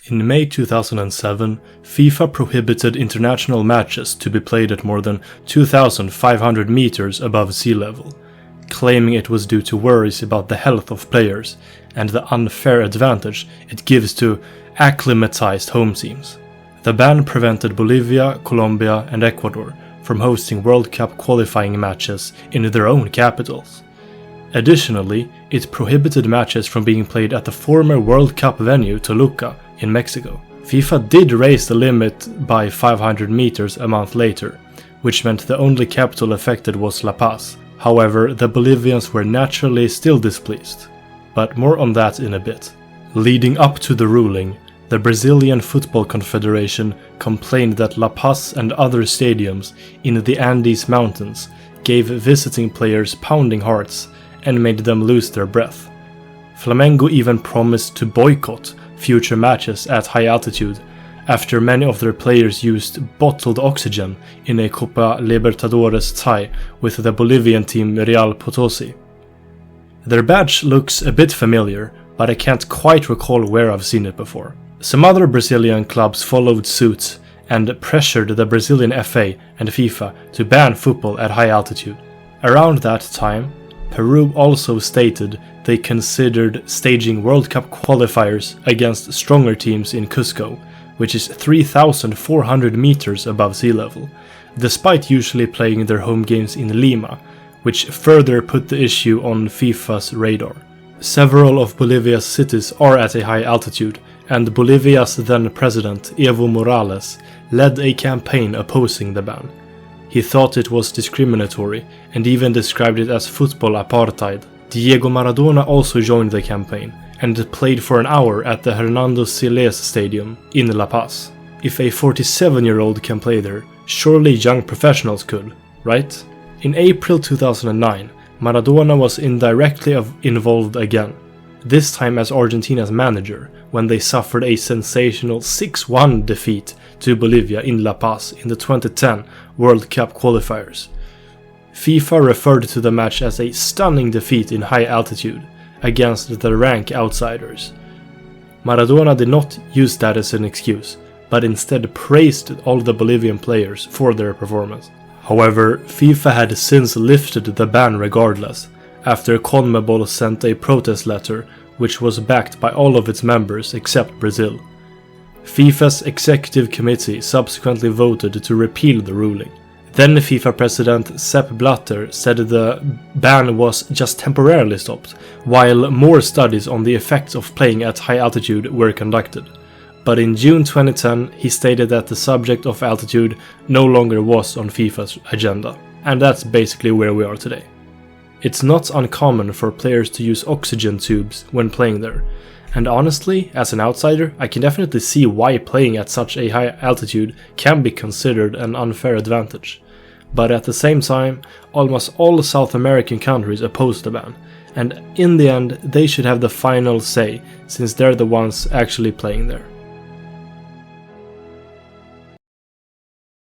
In May 2007, FIFA prohibited international matches to be played at more than 2,500 meters above sea level, claiming it was due to worries about the health of players and the unfair advantage it gives to acclimatized home teams. The ban prevented Bolivia, Colombia, and Ecuador from hosting World Cup qualifying matches in their own capitals. Additionally, it prohibited matches from being played at the former World Cup venue Toluca in Mexico. FIFA did raise the limit by 500 meters a month later, which meant the only capital affected was La Paz. However, the Bolivians were naturally still displeased. But more on that in a bit. Leading up to the ruling, the Brazilian Football Confederation complained that La Paz and other stadiums in the Andes Mountains gave visiting players pounding hearts and made them lose their breath. Flamengo even promised to boycott future matches at high altitude after many of their players used bottled oxygen in a Copa Libertadores tie with the Bolivian team Real Potosí. Their badge looks a bit familiar, but I can't quite recall where I've seen it before. Some other Brazilian clubs followed suit and pressured the Brazilian FA and FIFA to ban football at high altitude. Around that time, Peru also stated they considered staging World Cup qualifiers against stronger teams in Cusco, which is 3,400 meters above sea level, despite usually playing their home games in Lima, which further put the issue on FIFA's radar. Several of Bolivia's cities are at a high altitude, and Bolivia's then president Evo Morales led a campaign opposing the ban. He thought it was discriminatory and even described it as football apartheid. Diego Maradona also joined the campaign and played for an hour at the Hernando Siles Stadium in La Paz. If a 47-year-old can play there, surely young professionals could, right? In April 2009, Maradona was indirectly involved again, this time as Argentina's manager, when they suffered a sensational 6-1 defeat to Bolivia in La Paz in the 2010 World Cup qualifiers. FIFA referred to the match as a stunning defeat in high altitude against the rank outsiders. Maradona did not use that as an excuse, but instead praised all the Bolivian players for their performance. However, FIFA had since lifted the ban regardless, after CONMEBOL sent a protest letter which was backed by all of its members except Brazil. FIFA's executive committee subsequently voted to repeal the ruling. Then FIFA president Sepp Blatter said the ban was just temporarily stopped, while more studies on the effects of playing at high altitude were conducted. But in June 2010, he stated that the subject of altitude no longer was on FIFA's agenda. And that's basically where we are today. It's not uncommon for players to use oxygen tubes when playing there, and honestly, as an outsider, I can definitely see why playing at such a high altitude can be considered an unfair advantage. But at the same time, almost all South American countries oppose the ban, and in the end, they should have the final say, since they're the ones actually playing there.